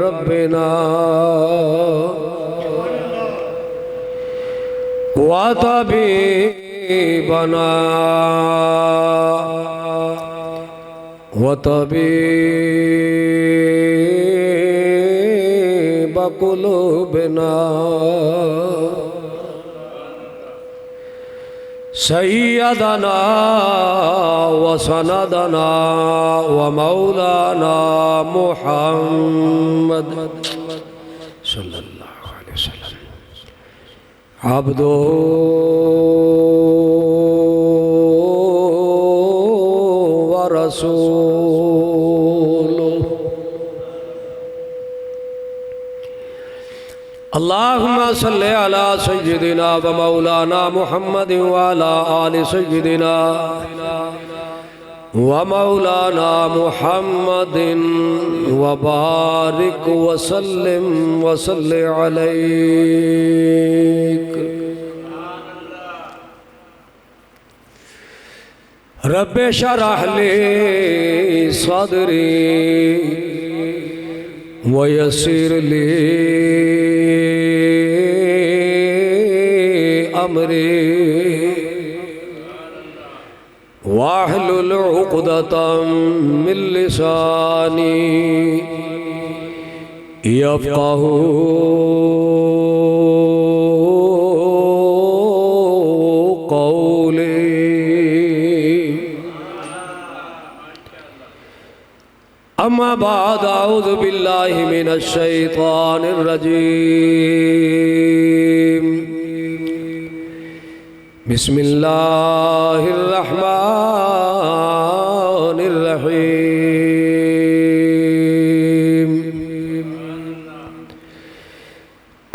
रब्बिना व तबीबना व तबीब कुलूबिना सय्यदना व सनदना व मौलाना मुहम्मद सल्लल्लाहु अलैहि वसल्लम अब्दो व रसूलुहु अल्लाहुम्मा सल्लि अला सय्यिदिना व मौलाना मुहम्मद व अला आलि सय्यिदिना व मौलाना मुहम्मदिन व बारिक व सल्लिम व सल्लि अलैक रब्बे शरह ली सदरी व यस्सिर ली अमरी वाहलुल उक़दतम मिन लिसानी यफ़क़हू क़ौली अम्मा बाद अऊज़ु बिल्लाहि मिनश शैतानिर रजीम बिस्मिल्लाहिर्रहमानिर्रहीम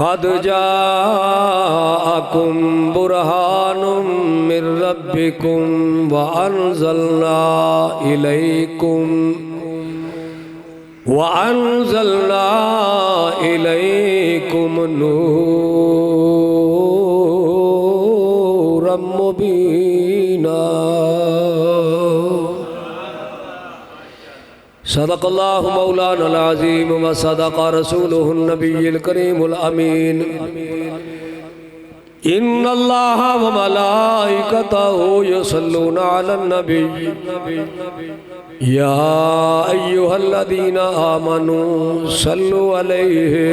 क़द जाअकुम बुरहानुम मिर रब्बिकुम व अंज़लना इलैकुम नूरम मुबीना सदक़ल्लाहु मौलाना अज़ीम व सदक़ रसूलुहुन नबिय्युल करीमुल अमीन इन्नल्लाह व मलाइकतहु युसल्लूना अलन नबी या अय्युहल्लज़ीना आमनू सल्लु अलैहि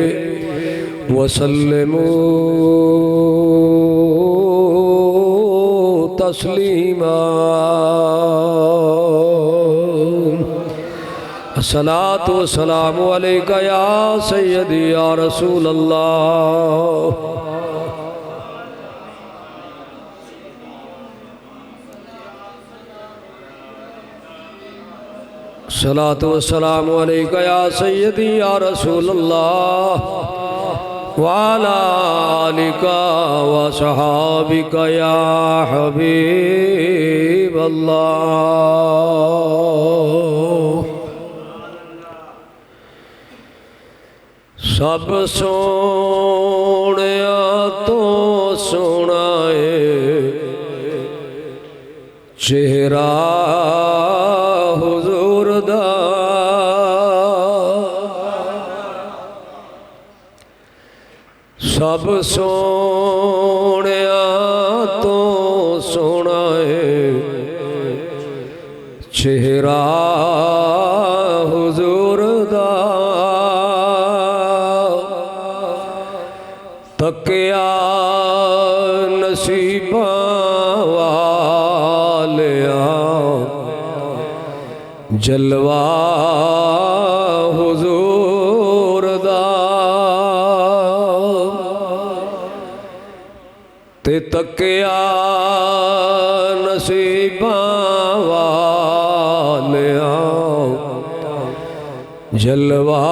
व सल्लिमू तस्लीमा अस्सलातु वस्सलामु अलैका या सय्यदी या रसूल अल्लाह सलातु वस्सलामु अलैका या सय्यदी या रसूल अल्लाह व अला आलिका व सहाबिका या हबीब अल्लाह। सब सोहणिया तो सोहना है चेहरा हुजूर दा सब सोहणिया तो सोहना है चेहरा हुजूर दा तकिया नसीबा वालिया जलवा हुजूर दा ते तकिया नसीबा वालिया जलवा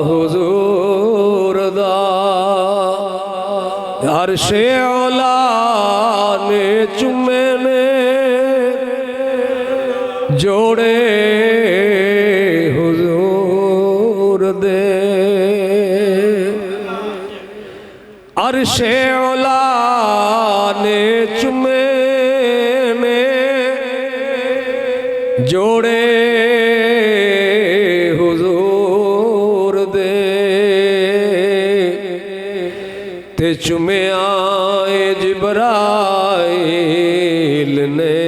हुजूर दा अर्शे औला ने चुमे ने जोड़े हुजूर दे अर्शे औला ने चुमे ने जोड़े चुमिया जिब्राइल ने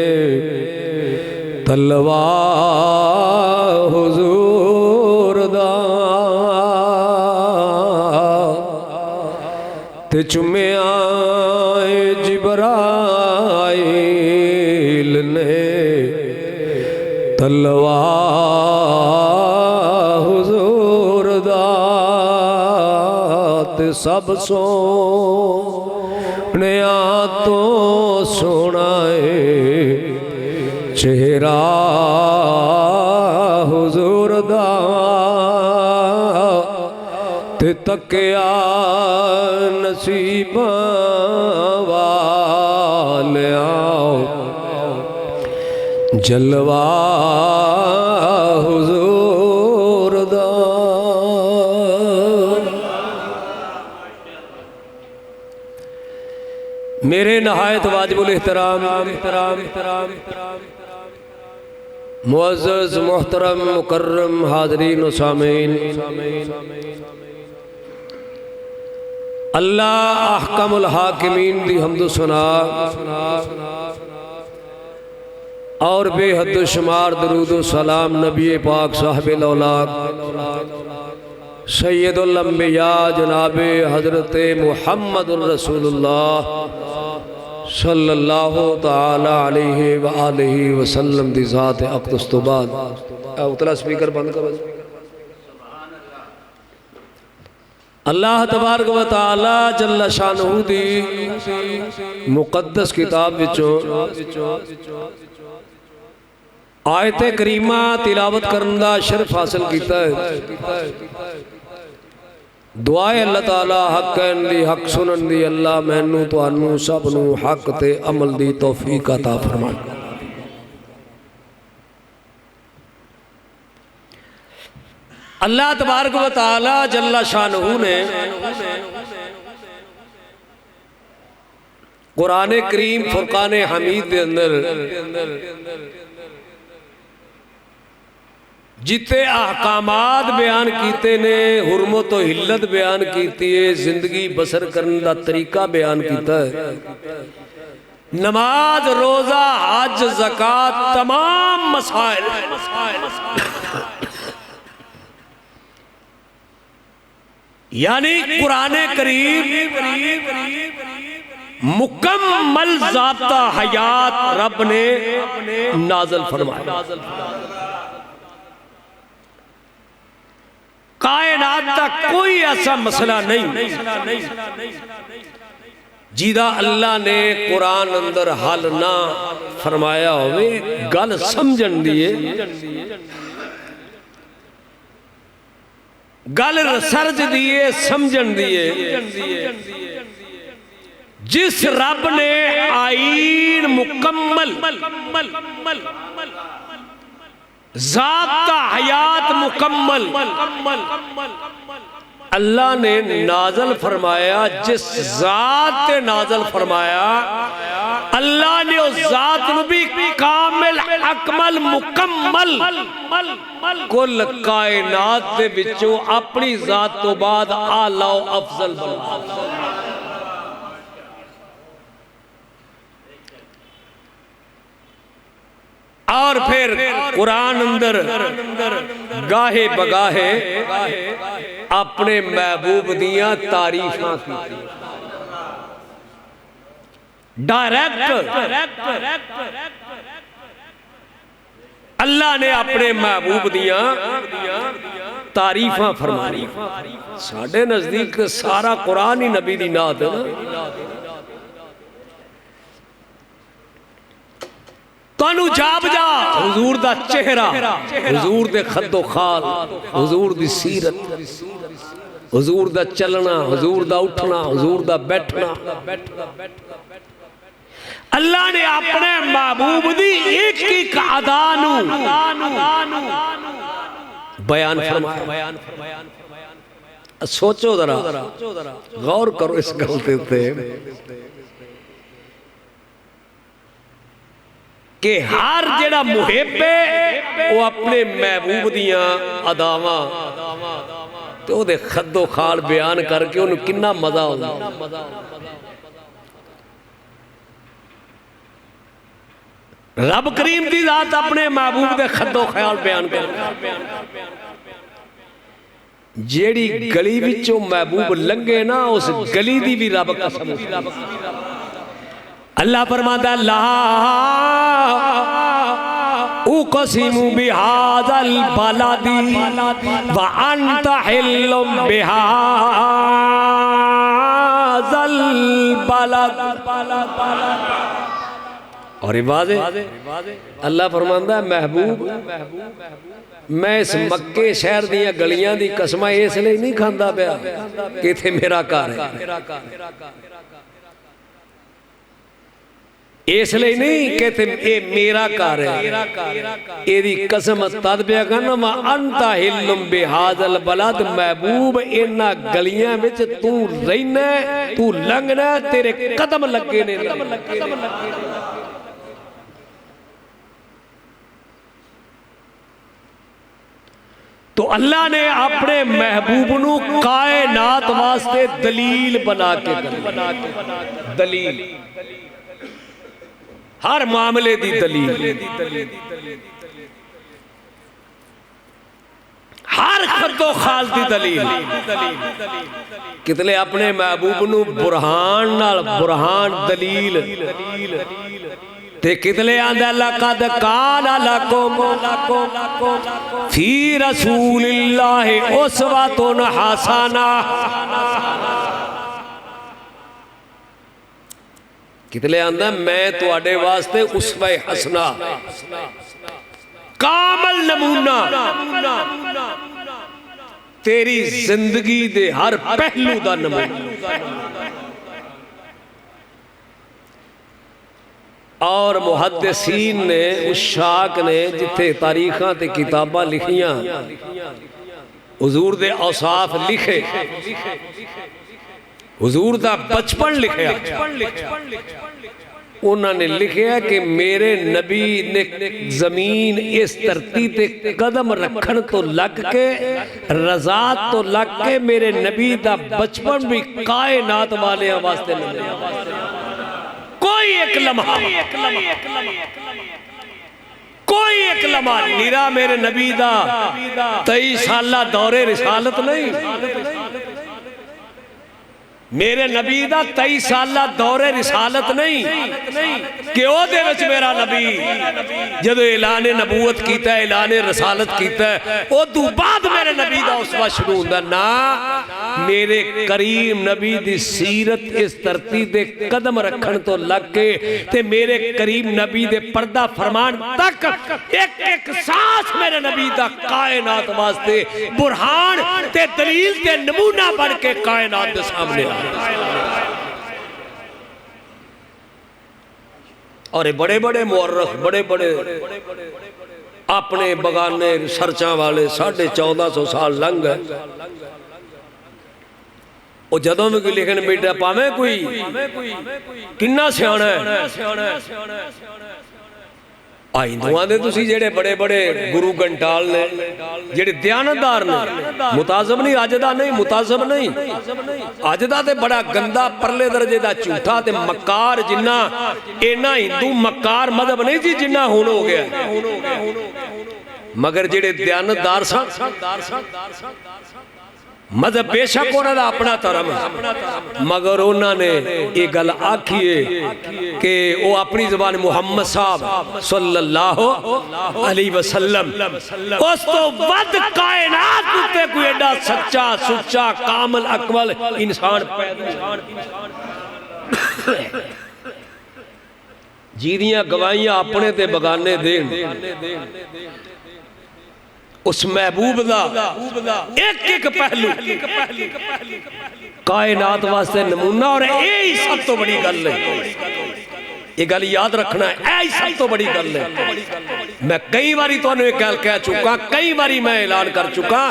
तलवा हुजूर दा ते चुमिया जिब्राइल ने तलवा हुजूर दा ते सब सोहणिया तो सोहना चेहरा हुजूर दा ते तकिया नसीबां वालिया जलवा हुजूर दा। मेरे नहायत वाजिबुल एहतराम मुअज़्ज़ज़ मोहतरम मुकर्रम हाज़रीन व सामीन, अल्लाह अहकमुल हाकिमीन दी हम्दो सना और बेहद शुमार दरूद सलाम नबी पाक साहिबुल औलाद सैयदुल अंबिया जनाब हज़रत मुहम्मदुर रसूलुल्लाह सल्लल्लाहु ताला अलैहि व आलिहि वसल्लम दी ज़ात अक़दस तो बाद उतला स्पीकर बंद करो। अल्लाह तबारक व तआला जल्ल शानहू दी मुक़द्दस किताब विचों आयत करीमा तिलावत करने का शर्फ हासिल किया है। दुआ है अल्लाह ताला हक कहन दी हक सुनन दी अल्लाह मैनू तुहानू सब नू हक ते अमल दी तौफीक अता फरमाए। अल्लाह तबारक व तआला जल्ल शानहू ने कुरान करीम फुरकान हमीद के अंदर जिते अहकामात बयान किते ने, हुरमत तो हिल्लत बयान की है, जिंदगी बसर करने का तरीका बयान किया है। नमाज रोजा हज ज़कात तमाम मसाइल यानी कुरान करीम मुकम्मल ज़ाब्ता हयात रब ने नाज़िल फरमाया। कायनात तक कोई ऐसा मसला नहीं जिदा अल्लाह ने कुरान अंदर हल ना फरमाया होवे। गल समझन दिए गल रिसर्च दिए समझन दिए जिस रब ने आईन मुकम्मल ज़ाब्ता हयात मुकम्मल अल्लाह ने नाज़िल फरमाया, जिस ज़ात ने नाज़िल फरमाया अल्लाह ने उस ज़ात नू भी कामिल अकमल मुकम्मल कुल कायनात दे विचों अपनी ज़ात तो बाद आला अफजल बनाया। और फिर कुरान अंदर गाहे बगाहे अपने महबूब दियां तारीफां की। डायरेक्ट अल्लाह ने अपने महबूब दियां तारीफां फरमाई। साडे नजदीक सारा कुरान ही नबी दी नात है ना। तानू जाब जा हुजूर दा चेहरा, हुजूर दे खद्दो खाल, हुजूर दी सीरत, हुजूर दा चलना, हुजूर दा उठना, हुजूर दा बैठना। अल्लाह ने अपने महबूब दी एक एक अदा नू बयान फरमाया। सोचो जरा, गौर करो इस गल ते कि हर जेड़ा मुहिब है वो अपने महबूब दियां अदावां तो वो खद्दो खाल बयान करके उन्हें कितना मजा आता। रब करीम दी जात अपने महबूब के खद्दो ख्याल बयान कर, जेड़ी गली विचों महबूब लंघे ना उस गली दी भी रब कसम। अल्लाह फरमाता ला उक़सिमु बिहाज़ल बलदी व अंत हिल्लुम बिहाज़ल बलद। और वाज़े अल्लाह फरमाता है महबूब मैं इस मक्के शहर दियां गलियां दी कसम इसलिए नहीं खांदा पिया कि इत्थे मेरा घर है, इसलिए नहीं कि ये मेरा घर है, एदी कसम तद पिया करना वा अंता हिल्लुम बिहाज़ल बलद। महबूब इन्हां गलियां विच तू रहना तू लंघना तेरे कदम लगे ने। तो अल्लाह ने अपने महबूब नू कायनात वास्ते दलील बना के दलील हर मामले दी दलील, हर खद्दो खाल दी दलील। कितने अपने महबूब नू बुरहान नाल बुरहान दलील ते कितने आंदा लक़द काना लकुम फी रसूलिल्लाहि उस्वतुन हसना। कितने आंदा मैं तुहाडे वास्ते उसवे हसना कामल नमूना तेरी जिंदगी दे हर पहलू दा नमूना। और मुहद्दिसीन ने उशाक ने जिथे तारीखां ते किताबां लिखियां हुजूर दे औसाफ लिखे, हुजूर दा बचपन लिखिया, उन्होंने लिखिया कि मेरे नबी ने जमीन इस धरती ते कदम रखन तो लग के रज़ात तो लग के मेरे नबी दा बचपन भी कायनात वाले वास्ते कोई एक लम्हा निरा मेरे नबी दा 23 साला दौरे रिसालत नहीं, मेरे नबी दा 23 साला दौरे रिसालत नहीं कि ओदे विच मेरा नबी जदों ऐलान नबूवत कीता ऐलान रसालत कीता उदों बाद मेरे नबी दा उसवा शुरू हुंदा ना। मेरे करीम नबी दी सीरत इस धरती दे कदम रखन तो लग के ते मेरे करीम नबी दे पर्दा फरमान तक एक एक सांस मेरे नबी दा कायनात वास्ते बुरहान ते दलील ते नमूना बन के कायनात दे सामने आ। और बड़े बड़े मुअर्रिख बड़े बड़े अपने बगाने रिसर्चा वाले 1450 साल लंघ गए, वो जदों भी कोई लिखन बैठा पावे कोई किन्ना सियाना है। हिंदुआं दे तुसी जेड़े बड़े बड़े गुरु घंटाल ने जेड़े दयानतदार ने, मुताजब नहीं अज दा नहीं, मुताजब नहीं अज दा ते बड़ा गंदा परले दर्जे दा झूठा ते मक्कार जिन्ना इन्ना हिंदू मक्कार मजहब नहीं जी जिन्ना हुण हो गया। मगर जेड़े दयानतदार सन मजहब बेशक उन्होंने अपना धर्म मगर उन्होंने ये गल आखी है कि वो अपनी जबान मुहम्मद साहब सल्लल्लाहु अलैहि वसल्लम उस तो वध कायनात उत्ते कोई एडा सच्चा सुच्चा कामल अकमल इंसान जिहदियां गवाहियां अपने ते बगाने देन उस महबूब दा एक एक पहलू कायनात वास्ते नमूना। और यही सब तो बड़ी गल है, ये गल याद रखना है, यही सब तो बड़ी गल है। मैं कई बारी तुहानू एक गल कह चुका, कई बारी मैं ऐलान कर चुका,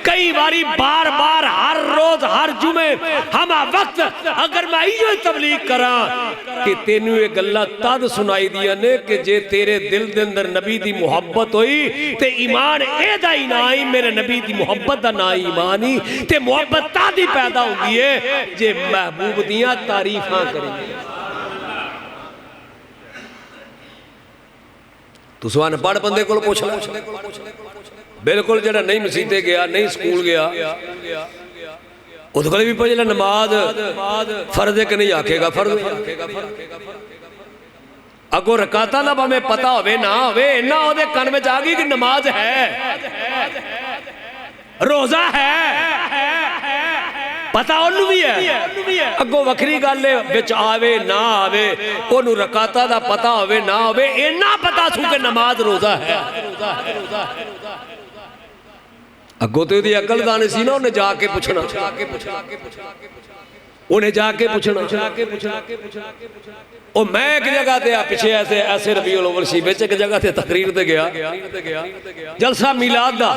कई बारी बार बार हर रोज हर जुमे हम वक्त अगर मैं इहो तबलीग करा कि तेनू ये गल्लां तद सुनाई दियां ने कि जे तेरे दिल दे अंदर नबी दी मुहब्बत होई ते ईमान एदा ही ना ही, मेरे नबी दी मुहब्बत दा ना ही ईमान ही, ते मुहब्बत तद ही पैदा होंदी है जे महबूब दियां तारीफां करेंगे। तुस अनपढ़ बंदे को पुछ लो, बिल्कुल जरा नहीं मसीते गया, नहीं स्कूल गया, उस भी पुछ लो नमाज फर्ज है कि नहीं, आखेगा फर्ज। अगो रकाता ना भावें पता होवे ना होवे, इन्ना ओदे कन में आ गई कि नमाज है, रोजा है, पता उन्नू भी है। अगो वखरी गल है विच आवे ना आवे, ओनू रकाता दा पता होवे ना होवे, इन्ना पता सू के नमाज रोजा है। अगो तो ओदी अकल दानी सी ना, उन्हें जाके पूछना, उन्हें जाके पूछना। ओ मैं एक जगह ते पिछे ऐसे ऐसे रबीउल अव्वल सी विच एक जगह ते तकरीर ते गया, जलसा मिलाद दा।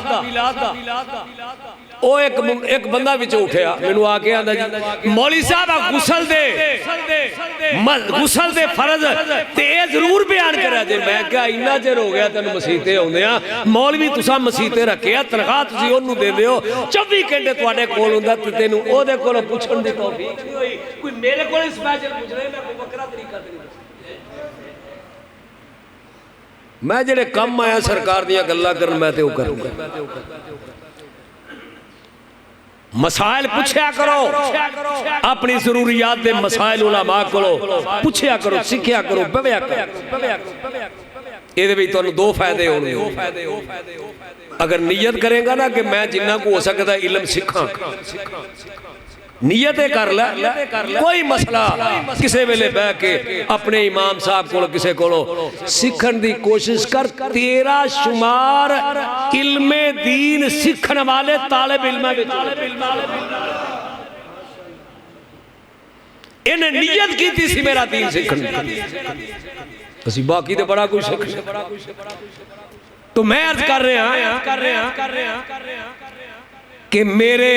ओ एक बंदा विच उठया, मैनू आके आंदा जी मौलवी साहब गुसल दे फर्ज ते ए जरूर बयान करा जे। मैं क्या इन्ना चिर हो गया तेन मसीते आउंदियां, मौलवी तुसां मसीते रखे, तनख्वाह तुसीं ओनू दे दिओ, 24 घंटे तुहाडे कोल हुंदा ते तेनू ओदे कोल पुछण दी तौफीक नहीं होई। कोई मेरे कोल स्पैशल पुछ रहे, मैं कोई बकरा तरीका नहीं। मैं जेड़े कम आया सरकार दियां गल्लां करन, मैं ते ओ करूंगा। मसाइल पूछया करो, अपनी जरूरियात दे मसाइल उलमा कोलो पूछया करो, सीखिया करो, बव्या करो। ये तुहानू दो फायदे होंगे। अगर नीयत करेगा ना कि मैं जिन्ना को हो सकता इलम सीखा, नीयत कर ले, कोई मसला किसी वेले बह के अपने इमाम साहब को किसी को सीखण दी कोशिश कर। तेरा शुमार इल्मे दीन सीखण वाले तालिब इल्मां विच, इन्हें नीयत की सी मेरा दीन सीखण दी, असी बाकी तो बड़ा कुछ सीखना। तो मैं अर्ज कर रहा कि मेरे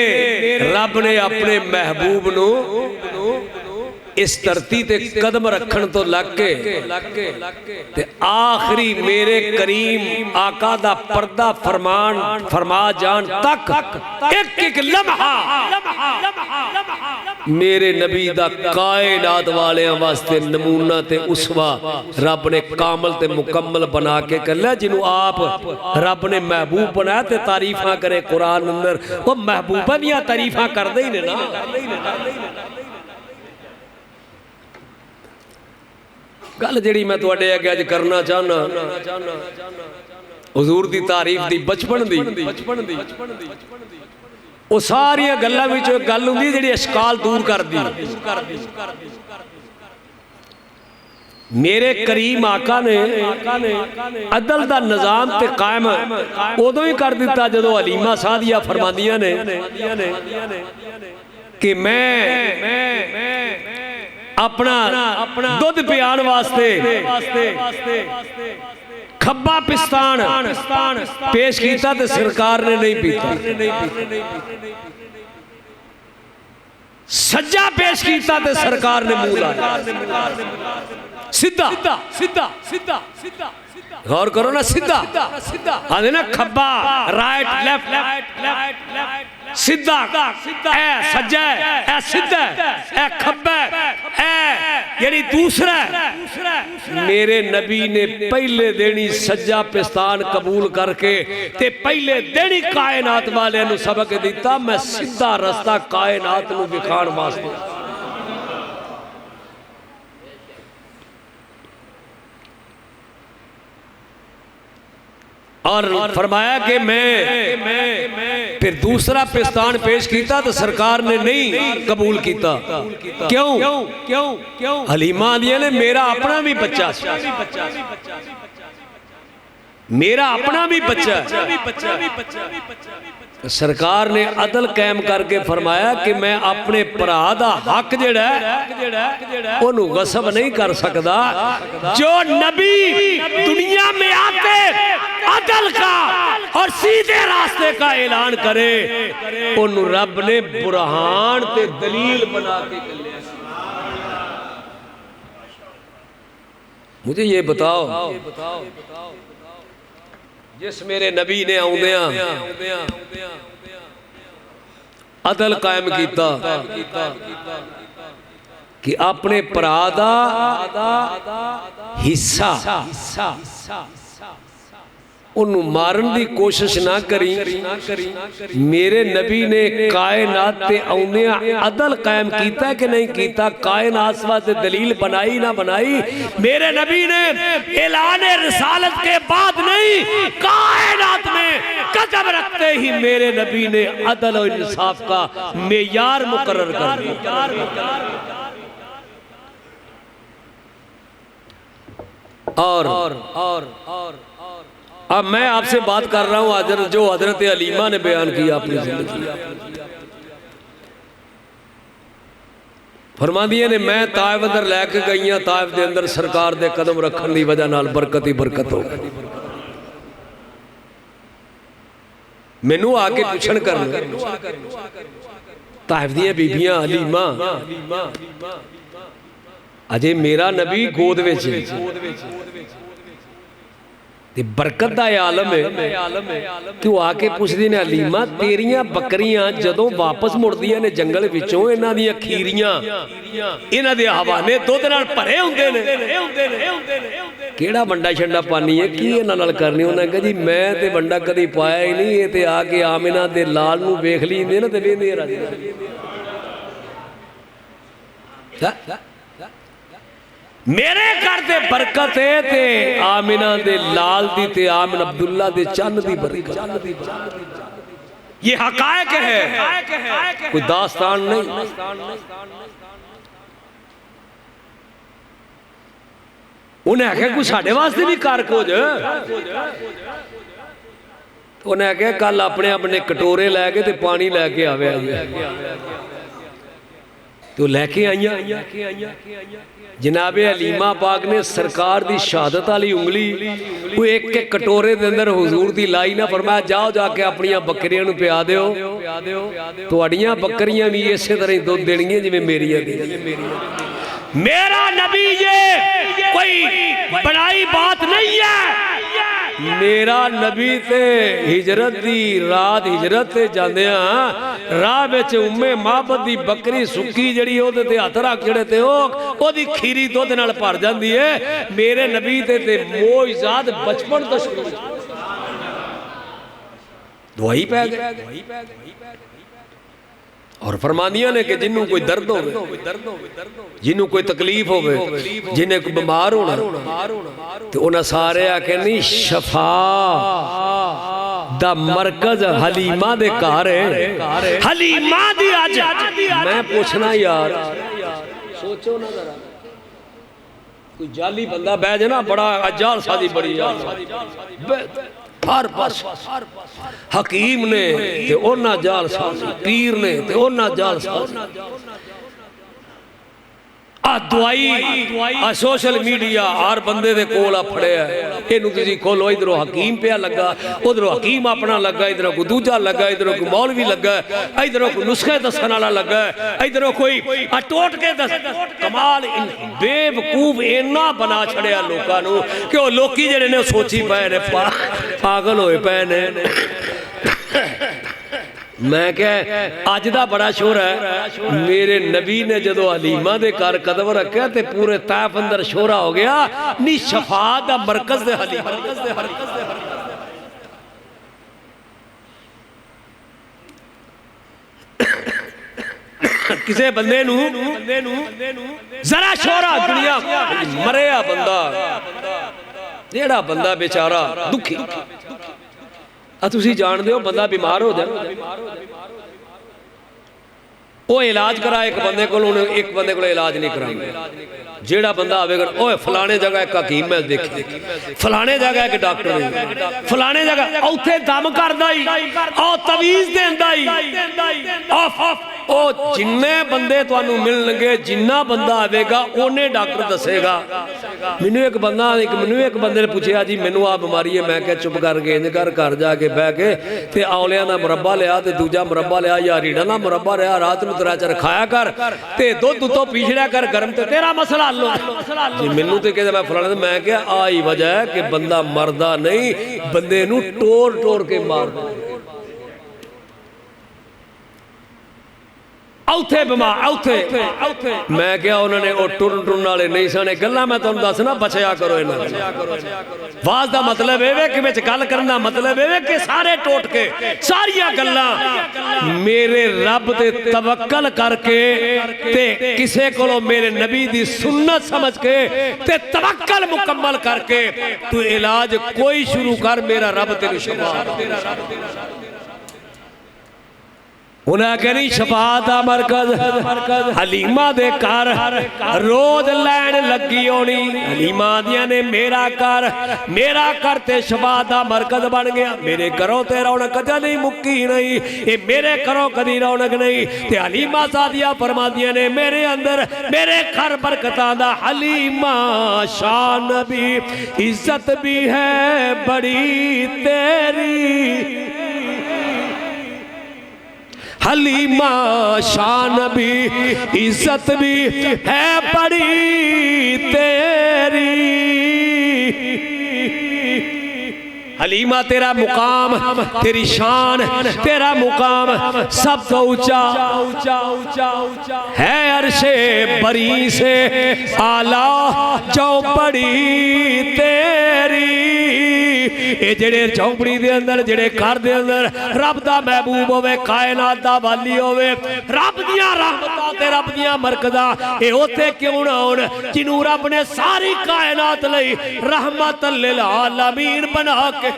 रब ने अपने महबूब नू इस धरती ते कदम रखन तो लग के आखिरी मेरे करीम आका दा पर्दा फरमा जान तक एक एक लम्हा मेरे नबी दा कायनात वालियां वास्ते नमूना ते उसवा रब ने कामल ते मुकम्मल बना के कर लिया। जिन्हों आप रब ने महबूब बनाया ते तारीफा करे कुरान अंदर, वो महबूबा दियां तारीफा करदे ही ने ना। गल जी मैं तुहाडे अगे अज करना चाहना हुजूर दी तारीफ दी बचपन दी, वो सारिया गल्लां विचों एक गल हुंदी जिहड़ी अशकाल दूर करदी। मेरे करीम आका ने अदल दा निजाम ते कायम उदों ही कर दिता जदों हलीमा सादिया फरमांदियां ने कि मैं अपना दुध पियाण वास्ते खब्बा पिस्तान पेश किया तो सरकार ने नहीं पीता, सज्जा पेश किया तो सरकार ने मुंह लाया। सीधा सीधा सीधा सीधा गौर करो ना, सीधा आदे ना खब्बा राइट लेफ्ट सीधा ए सज्जा ए सीधा ए खब्बा ए यानी दूसरा। मेरे नबी ने पहले देनी सज्जा पिस्तान कबूल करके ते पहले देनी कायनात वाले नु सबक दिता। मैं सीधा रास्ता कायनात नु विखाण वास्ते और फरमाया कि मैं फिर दूसरा पिस्तान पेश किया तो सरकार ने नहीं कबूल किया। क्यों क्यों क्यों? हलीमा दिया ने मेरा अपना भी बच्चा, मेरा अपना भी बच्चा है। सरकार ने अदल कायम करके फरमाया कि मैं अपने भरा दा हक जेड़ा ओनू गसब नहीं कर सकता। जो नबी दुनिया में आते अदल का और सीधे रास्ते का ऐलान करे ओनू रब ने बुरहान ते दलील बना के कल्ले। मुझे ये बताओ जिस मेरे नबी ने आउंदियां अदल कायम किया कि अपने भरा दा हिस्सा उन्होंने मारन की कोशिश ना करी। मेरे नबी ने कायनात ते आउंदियां अदल कायम किया कि नहीं किया, कायनात वास्ते दलील बनाई ना बनाई। मेरे नबी ने ऐलान रिसालत के बाद नहीं, कायनात में कदम रखते ही मेरे नबी ने अदल और इंसाफ का मेयार मुकर्रर कर दिया। और अब मैं आपसे बात कर रहा हूं हजरत जो हजरत अलीमा ने बयान किया अपनी जिंदगी। फरमादिया ने मैं ताइफ अंदर लैके गई हाँ, ताइफ के अंदर सरकार के कदम रखने की वजह नाल बरकत ही बरकत हो गई। मैनू आके पूछन कर ताइफ दी बीबियां अलीमा अजे मेरा नबी गोद विच ते बरकत दा आलम है कि वो आके पुछदे ने अलीमा तेरियां बकरियां जदों वापस मुड़दियां ने जंगल विचों इन्हां दी खीरियां इन्हां दे हवाने दुध नाल भरे हुंदे ने, केड़ा वंडा छंडा पानी है की इन्हां नाल करनी। उन्हां कहा जी मैं ते वंडा कदी पाया ही नहीं, ये ते आके आमिना दे लाल नूं वेख लईंदे ना ते वेंदे रह मेरे घर दे बरकत है ते आमिना दे लाल दी ते आमिन अब्दुल्ला दे चंद दी बरकत। ये हकायक है, कोई दास्तान नहीं। उन्हें आख्या कोई साढ़े वास्ते भी कर कुछ। उन्हें आख्या कल अपने अपने कटोरे लैके ते पानी लैके आवे तो लैके आईया। जनाबे अलीमा पाक ने सरकार दी शहादत वाली उंगली वो एक एक कटोरे दे अंदर हुजूर दी लाई ना, फरमाया जाओ जाके अपनी बकरियां नूं पिया दिओ, तुहाड़ियां बकरियां भी इसे तरह ही दुध देणगियां जिवें मेरियां दी। मेरा नबी ये कोई बनाई बात नहीं है। मेरा नबी ते हिजरत दी रात हिजरत ते जांदियां राह विच उम्मे महबत दी बकरी सुक्की जड़ी ओदे ते हत्थ रख छड़े ते ओदी खीरी दुध नाल भर जांदी है। मेरे नबी ते मोइज़ात बचपन तो शुरू दवाई पै गई। और फरमानिया ने कि जिन्हों कोई दर्द हो, जिन्हों कोई तकलीफ हो, जिन्हें कोई बीमार होना तो उन्हें सारे आके नहीं शफा दा मरकज हलीमा दे घर है। हलीमा दी अज मैं पूछना यार सोचो ना जरा, कोई जाली बंदा बह जाए ना बड़ा अजाल सादी बड़ी हर पास हकीम ने ते ओना जाल साज, पीर ने ते ओना जाल साज। दवाई सोशल मीडिया हर बंदे दे कोल फड़िया इनू तुसी खोलो, इधरों हकीम पिया लगा, उधरों हकीम अपना लगा, इधरों कोई दूजा लगा, इधरों कोई मौलवी लगा, इधरों कोई नुस्खे दसन वाला लगा, इधरों कोई टोट के दस। कमाल बेवकूफ इन्ना बना छड़िया लोगों नू कि वो लोकी जिहड़े ने सोची पे ने पागल होए पे ने। मैं क्या अज दा बड़ा शोर है। मेरे नबी ने जदों हलीमा दे घर कदम रखा तो पूरे ताइफ अंदर शोरा हो गया नी शफा दा मरकज दे हलीमा। किसी बंदे नू जरा शोरा दुनिया मरिया बंदा जेड़ा बंदा बेचारा दुखी तुसी जानते हो बंदा बीमार हो जाए वो इलाज करा एक बंदे को, एक बंदे को इलाज नहीं करा। जेड़ा बंदा आवेगा, ओए फलाने जगह एक हकीम है देखी, फलाने जगह एक डॉक्टर है, फलाने जगह उत्थे दम करदा ही, ओ तवीज देंदा ही, ओ जिन्ने बंदे तुहानू मिलणगे, जिन्ना बंदा आवेगा ओने डॉक्टर दसेगा। मैनू एक बंदे ने पूछा जी मैनू आ बीमारी है, मैं क्या चुप करके इंज कर घर जाके बह के ते औलियां दा मुरब्बा लिया ते दूजा मुरब्बा लिया या रीढ़ां दा मुरब्बा लिया, रात नूं 3-4 खाया कर ते दुध तो पी छड़िया कर गर्म, ते तेरा मसला हल हो जी। मैनू तो कहते मैं फलाने, मैं क्या आई वजह है कि बंदा मरदा नहीं, बंदे नूं टोर टोर के मारदा। औथे बीमार औथे मैं क्या उन्होंने टुरन टुरन वाले नहीं सने गल्लां मैं तुहानूं दसना, बचया करो इन्हां वाज दा मतलब ये कि विच गल करना मतलब ये कि सारे टोट के सारियां गल्लां मेरे रब ते तवक्कल करके ते किसे कोलों मेरे नबी दी सुन्नत समझ के ते तवक्कल मुकम्मल करके तू इलाज कोई शुरू कर, मेरा रब तेनूं शफा उन्हें कहनी शफात दा मरकज हलीमा दे घर रोज लैन लगी होनी। हलीमा दियां ने मेरा घर ते शफात दा मरकज बन गया। मेरे घरों ते रौनक कदे नहीं मुक्की नहीं, ये मेरे घरों कदी रौनक नहीं। ते हलीमा सादिया फरमादियां ने मेरे अंदर मेरे घर बरकतां दा हलीमा शान भी इज्जत भी है बड़ी तेरी, हलीमा शान भी इज्जत भी है बड़ी तेरी। हलीमा तेरा मुकाम, तेरी शान, तेरा मुकाम सब तो ऊंचा है, अरशे बरी से आला जो बड़ी तेरी। ये जेड़े चौपड़ी दे अंदर जेड़े घर दे अंदर रब दा महबूब होवे, कायनात दा वाली होवे, रब दियां रहमतां ते रब दियां मरकज़ां ए ओथे क्यों ना होण जिन्हों रब ने सारी कायनात लई रहमतल लिल आलमीन बना के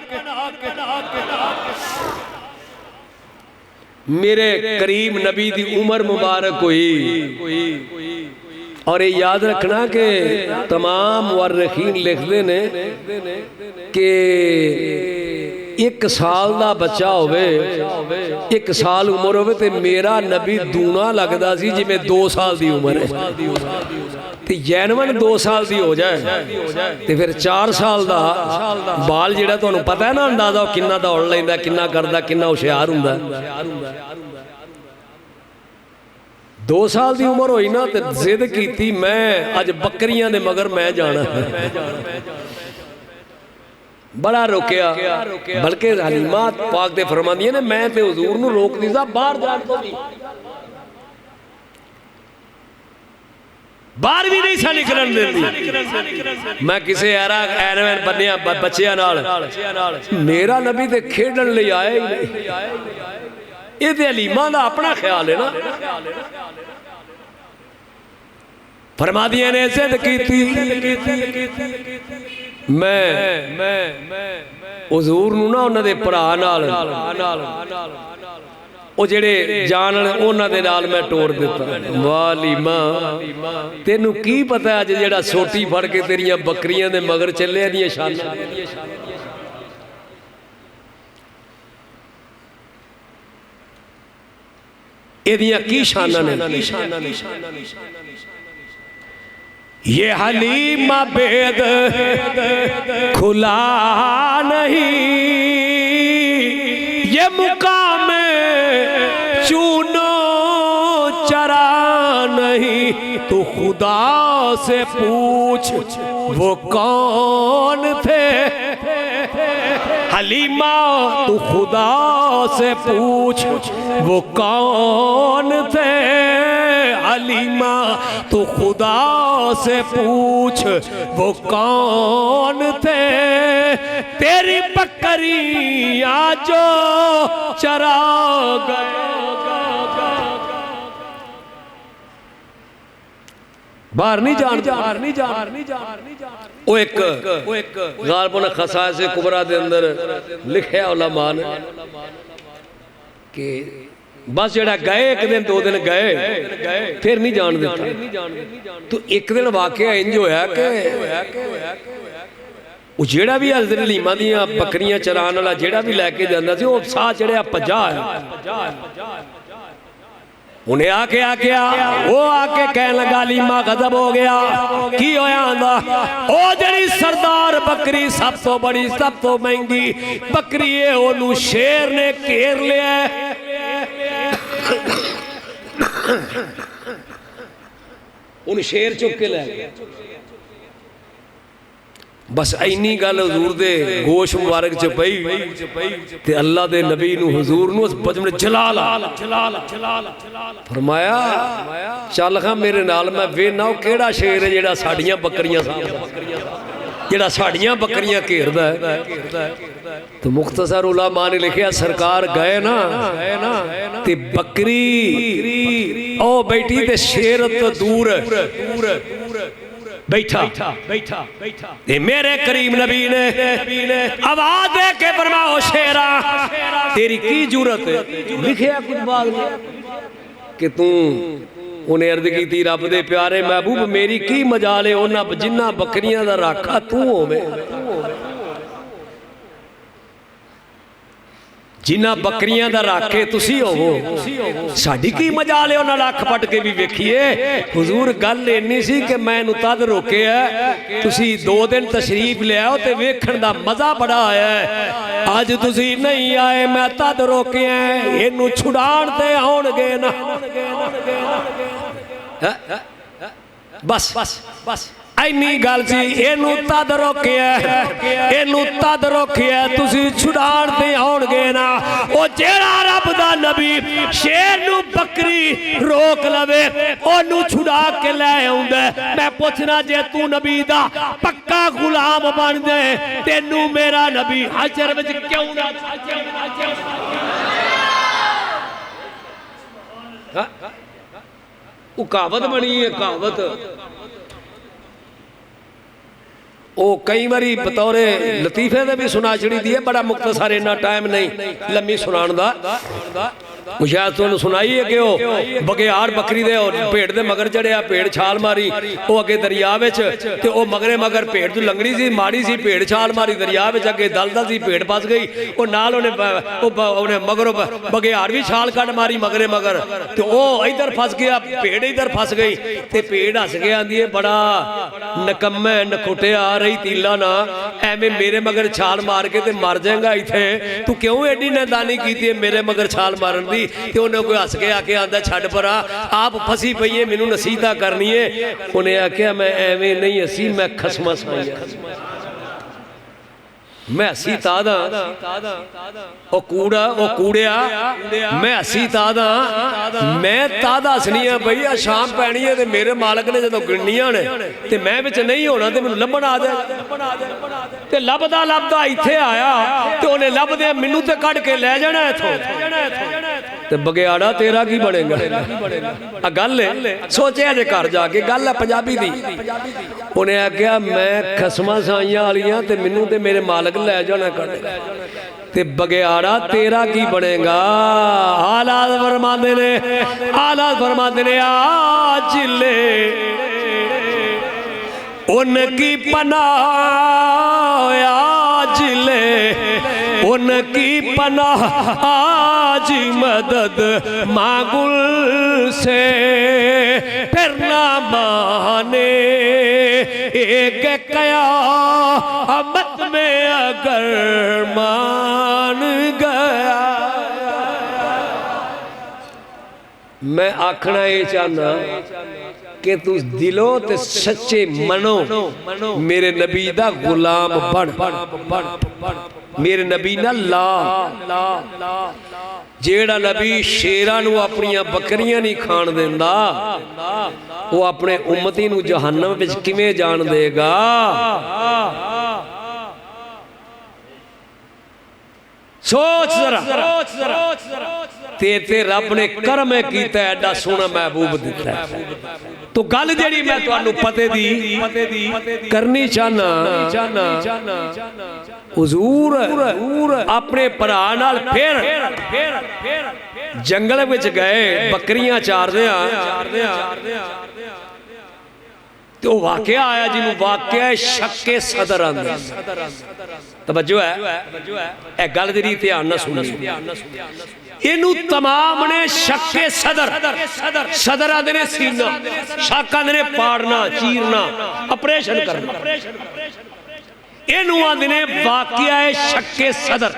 मेरे करीम नबी दी उम्र मुबारक हुई। और ये याद रखना कि तमाम मुअर्रिखीन लिखते ने कि 1 साल का बच्चा होवे, 1 साल उम्र होवे ते मेरा नबी दूना लगता सी जिवें 2 साल की उम्र है। ते जैनवन 2 साल की हो जाए ते फिर 4 साल का बाल जिहड़ा तुहानूं पता है ना अंदाजा किन्ना दौड़ लैंदा, किन्ना करदा, किन्ना हुशियार हुंदा। 2 साल की उम्र होई ना तो जिद की मैं अज बकरियां दे मगर मैं जाना, बड़ा रोकया। बल्कि हलीमा पाक दे फरमांदियां ने मैं ते हुजूर नूं रोकदी सा बाहर जाण तों भी, बाहर भी नहीं सा निकलन देंदी। मैं किसी एनवन बन्निया बच्चियां नाल, मेरा नबी ते खेडण लई आए ही नहीं। ये ते हलीमा दा अपना ख्याल है ना। फरमादिया ने जिद की मैं हुजूर नूं ना उन्हां दे भरा नाल ਉਹ ਜਿਹੜੇ ਜਾਣਨ ਉਹਨਾਂ ਦੇ ਨਾਲ ਮੈਂ ਟੋਰ ਦਿੱਤਾ। ਵਾਲੀਮਾ ਤੈਨੂੰ ਕੀ ਪਤਾ ਅੱਜ ਜਿਹੜਾ ਸੋਟੀ ਫੜ ਕੇ ਤੇਰੀਆਂ ਬੱਕਰੀਆਂ ਦੇ ਮਗਰ ਚੱਲਿਆ ਦੀਆਂ ਸ਼ਾਨਾਂ, ਇਹਦੀਆਂ ਕੀ ਸ਼ਾਨਾਂ ਨੇ। ये हलीमा बेद खुला नहीं, ये मुकाम चूनो चरा नहीं। तो खुदा से पूछ वो कौन थे हलीमा, तू खुदा से पूछ वो कौन थे हलीमा, तू खुदा से पूछ वो कौन थे। तेरी बकरियां जो चरा बाहर नहीं जान। वो एक गालिबन खसाइस कुबरा दे अंदर लिखा उलमा ने कि बस जड़ा गए एक दिन 2 दिन गए फिर नहीं जान देता। तो एक दिन वाकया इंज होया कि वो जेड़ा भी हज़रत हलीमा दियां बकरियां चरान वाला जेड़ा भी लैके जांदा सी, वो साह चढ़िया भज्जा आया। उन्हें आके वो आके कहने लगा हलीमा गजब हो गया, की होया? आंदा ओ जड़ी सरदार बकरी सब तो बड़ी सब तो महंगी बकरी है, ओनू शेर ने घेर लिया। उन शेर चुक के लै गया। बस इन्नी गल हजूर दे गोश मुबारक च पई ते अल्लाह दे नबी नू हजूर नू उस बजम ने जला ला फरमाया चल खा मेरे नाल, मैं वेना वो केड़ा शेर है जेड़ा साडियां बकरियां जेड़ा साडियां बकरियां घेरदा है। तो मुख्तसर उलमा ने लिखिया सरकार गए ना ते बकरी ओ बैठी ते शेर तो दूर बैठा ते मेरे करीम नबी ने आवाज दे के फरमाओ शेरा तेरी की जरूरत है? लिखिया कुछ बात कि तू उन्हें अर्ज की रब दे प्यारे महबूब मेरी की मजाल है उन्हां जिन्ना बकरियां दा राखा तू होवे, जिन्ना बकरियां दा राखे तुसी होवो, साडी की मजाल है उन्हां अख पट के भी वेखीए। हुजूर गल इन्नी सी कि मैं इहनूं तद रोकिया तुसी 2 दिन तशरीफ ले आओ ते वेखण दा मजा बड़ा आया है, अज तुसी नहीं आए मैं तद रोकिया इहनूं छुड़ाण ते आउणगे ना। बस बस बस इन्नी गल सी, इहनूं तद रोकिया तुसी छुड़ाण ते आउणगे ना। ओ जेड़ा रब दा नबी शेर नूं बकरी रोक लवे ओनू छुड़ा के लै आउंदा। मैं पुछना जे तू नबी दा पक्का गुलाम बन जाए तेनू मेरा नबी हशर विच क्यों ना वो कहावत बनी है कहावत। ओ कई बारी बतौरे लतीफे दे भी सुना छड़ी दी है, बड़ा मुख्तसर इन्ना टाइम नहीं लम्मी सुनाण दा। शायद तुहानू सुनाई है कि वो बघियाड़ बकरी दे और भेड़ दे मगर चढ़िया, भेड़ छाल मारी वो अगे दरिया विच ते ओ मगरे मगर भेड़ तो लंगड़ी सी माड़ी सी, भेड़ छाल मारी दरिया विच अगे दलदल सी, भेड़ फस गई वो नाल उन्हें मगरों बघियाड़ भी छाल कट मारी मगरे मगर ते ओ इधर फस गया, भेड़ इधर फस गई ते भेड़ हस के आंदी है बड़ा नकम्मा नखुटिया रही तीला ना एवें मेरे मगर छाल मार के ते मर जाएगा इथे, तू क्यों एडी नादानी की मेरे मगर छाल मारन दी? ते उन्हें कोई हस के आके आंदा छड़ परा आप फसी पई है मैनू नसीहत करनी है। उन्हें आख्या मैं एवें नहीं हसी मैं खसमा साई मैं हसी तादा ओ कूड़ा ओ कूड़िया मैं हसी तादा मैं तादा हसनी है भैया शाम पैनी है ते मेरे मालक ने जो गिननिया ने ते मैं विच नहीं होना ते मैनू लभण आ जाए ते लभदा लभदा इत्थे आया ते उन्हें लभदे मैनू ते कढ के लै जाना इथों ते बघियाड़ा तेरा की बनेगा? आ गल है सोचे जे घर जाके गल है पंजाबी दी। उन्हें आख्या मैं खसमा साइयां वालियां ते मैनू ते मेरे मालक लै जाना कढ ते बघियाड़ा तेरा की बनेगा? हालात फरमांदे ने आज ले उनकी पनाह आज ले उनकी पनाह आज मदद मांगुल से फिर ना माने एक कयामत में अगर मान गया। मैं आखना ये चाहना कि तू दिलो ते सच्चे मनो मेरे नबी दा गुलाम बन मेरे नबी ना ला जेड़ा नबी शेरा नू अपनियां बकरियां नहीं खान देंदा वो अपने उम्मती नू जहन्नम विच किवें जान देगा? सोच जरा ते रब ने करम कीता एडा सोना महबूब दिता तो गल जेड़ी मैं तुहानू पते दी करनी चाहना हुजूर अपने भरा नाल फिर जंगल विच गए बकरियां चारदियां तो वाकया आया जिन्होंने वाकया शक्के सदर आंदा। तवज्जो है ए गल दी ध्यान नाल सुनो। इनू तमाम ने शक्के सदर सदर आंदे ने सीना, शक आंदे ने पाड़ना चीरना ऑपरेशन करना, इनू आंदे ने वाकया शक्के सदर।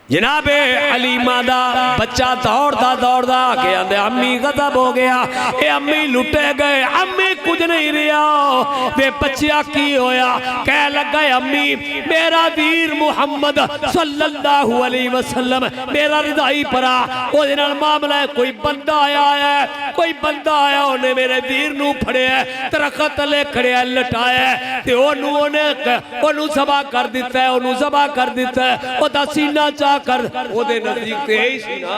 जनाबे हलीमा दा बच्चा दौड़दा दौड़दा आके आंदे अम्मी गजब हो गया, ए अम्मी लुटे गए, अम्मी कुछ नहीं रहा। वे बच्चा की होया? कह लगा अम्मी मेरा वीर मुहम्मद सल्लल्लाहु अलैहि वसल्लम मेरा रिदाई परा ओदे नाल मामला है, कोई बंदा आया है, कोई बंदा आया उन्हें मेरे वीर नू फड़िया दरखत तले खड़िया लटाया ते ओनू ज़बा कर दिता है, ओनू ज़बा कर दिता है। ओदा सीना चा कर ओदे नजदीक ते ही सी ना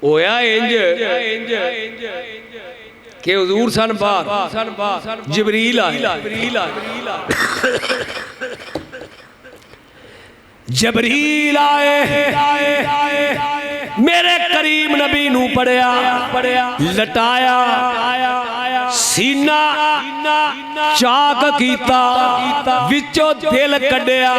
होया इंज के हुजूर सन बाहर जिबरील आए। जबरील आए मेरे करीम नबी नू पड़िया लटाया सीना चाक कीता विचों दिल कढ़िया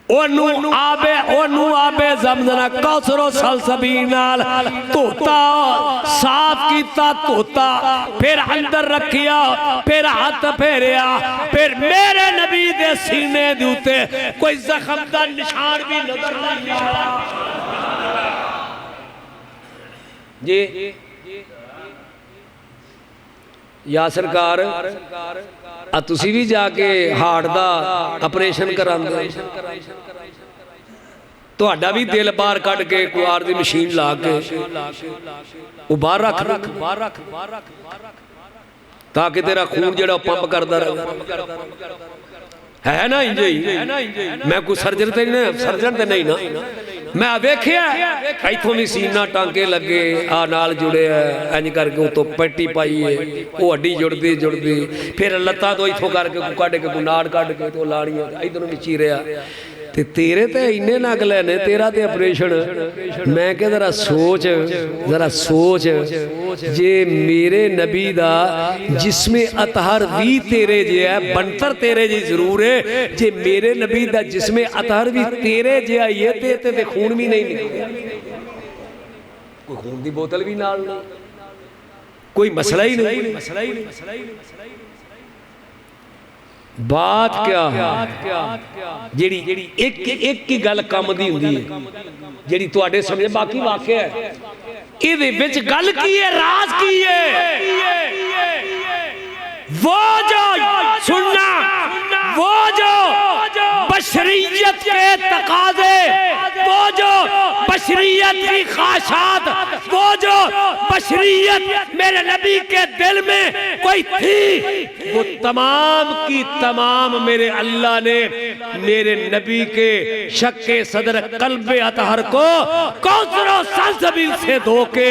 ओनू आबे ज़मज़म कौसरो सलसबील नाल धोता साफ कीता धोता फिर अंदर रखिया फिर हाथ फेरिया फिर मेरे नबी दे सीने दे उत्ते कोई जख्म दा निशान भी नजर नहीं आया। जी या सरकार तुसी भी जाके हार्ट दा ऑपरेशन करांदे तुहाडा भी दिल बाहर कढ़ के कुआर दी मशीन ला के वो बाहर रख ताकि तेरा खून जिहड़ा पंप करदा रहे है ना इंज ही। मैं कोई सर्जन ते नहीं ना मैं वेखिया इथों भी सीना टांके लगे आ नाल जुड़े इंज करके उतों पट्टी पाई है वो हड्डी जुड़दी फिर लत्तां तो इथों करके कढ़ के नाड़ कढ़ के तो लाड़ियां इधरों भी चीरिया ते तेरे ते इन्ने नगले ने तेरा ते ऑपरेशन। मैं कह जरा सोच जे मेरे नबी दा जिसमें अतहर भी तेरे जे है बनतर तेरे जी जरूर है जे मेरे नबी दा जिसमें अतहर भी तेरे जे आई है ते खून भी नहीं निकलदा कोई खून दी बोतल भी नाल नहीं कोई मसला ही नहीं। बात क्या जेड़ी एक ही गल कम दी हुंदी है जेड़ी तुहाडे समझ बाकी वाकया है इहदे विच गल की है राज की है वो जो सुनना वो जो बशरियत के तकाजे वो जो बशरियत की ख्वाहिशात वो जो बशरियत मेरे नबी के दिल में कोई थी वो तमाम की तमाम मेरे अल्लाह ने मेरे नबी के शक्के सदर कल्बे अतहर को कौसरो सलसबील से धो के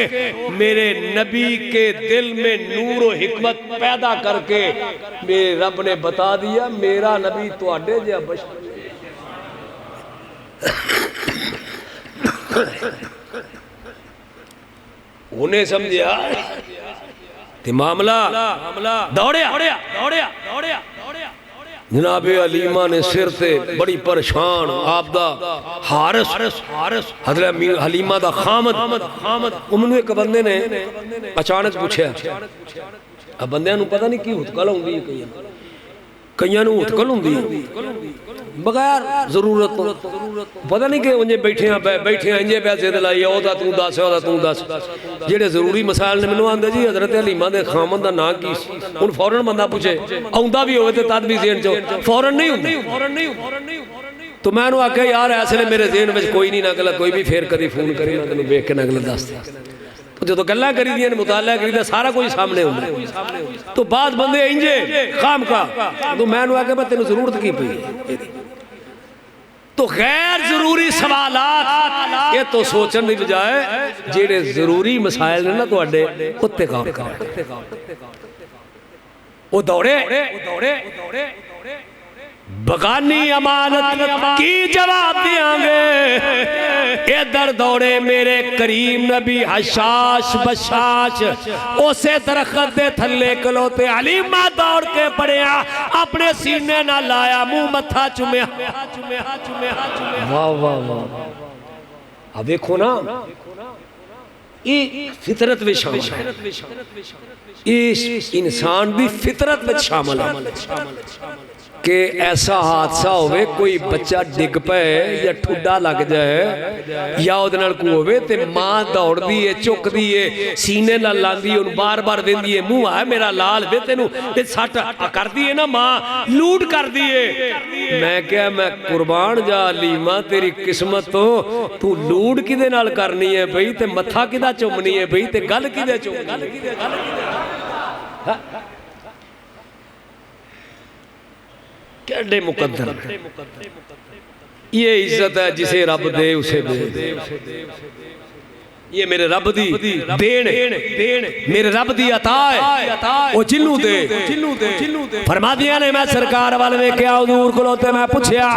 मेरे नबी के दिल में नूर और हिकमत पैदा करके मेरे रब ने बता दिया मेरा नबी तुहाडे जिहा बशर उन्हें समझा ते मामला दौड़िया जनाबे हलीमा ने सिर से बड़ी परेशान आपदा हारिस हजरत हलीमा दा खामद उन्होंने एक बंदे ने अचानक पूछा अब बंदियां नूं पता नहीं की हुतकल होंदी है कईयां नूं हुतकल होंदी बगैर जरूरत पता नहीं कि उन्हें बैठे इंजे पैसे दिलाई ओदा तू दस जेडे जरूरी मसाइल ने मैनूं आंदे जी हजरत हलीमा दे खामद दा नाम की हुण फौरन बंदा पूछे आउंदा भी होवे ते तद भी ज़हन चो फौरन नहीं हुंदी तो मैं उन्होंने आख्या यार इसलिए मेरे ज़हन में कोई नहीं ना गल कोई भी फिर कभी फोन करी मैं तेन वेख के ना गल दस तो जो गल्लां करी दियां ने मुताला करी सारा कुछ सामने होंदा तो बाद बंदे इंजे खाम का तो मैं उन्होंने आख्या तेन जरूरत की पई तो गैर जरूरी सवालात ये तो सोचने की बजाय जेडे जरूरी मसाइल ने ना तुहाडे उत्ते काम करो वो दौड़े बगानी अमानत की जवाब देंगे। इधर दौड़े मेरे करीम नबी हशाश बशाश उसे दरखत दे थले खलोते। हलीमा दौड़ के पड़िया अपने सीने ना लाया मुंह मत्था चुमिया। वाह वाह वाह। अब देखो ना ये फितरत में शामिल है, इस इंसान की फितरत में शामिल है कि ऐसा हादसा होवे कोई बच्चा डिग पे या ठुड्डा लग जाए या उहदे नाल कोई होवे ते मां दौड़दी है चुकदी है सीने नाल लांदी है बार बार वेंदी है मुंह आ मेरा लाल वे तेनू ते सट करदी है ना मां लूट करदी है। मैं क्या मैं कुर्बान जा हलीमा तेरी किस्मत तो तू लूट किदे नाल करनी है बई ते मत्था किदा चुमनी है बई ते गल किदे चुमनी केडे मुकद्दर। ये इज्जत है जिसे रब दे उसे दे। ये मेरे रब दी देन मेरे रब दी अता है वो जिन्नू दे। फरमा दिया ने मैं सरकार वाल वेख्या हजूर कोलों ते मैं पुछया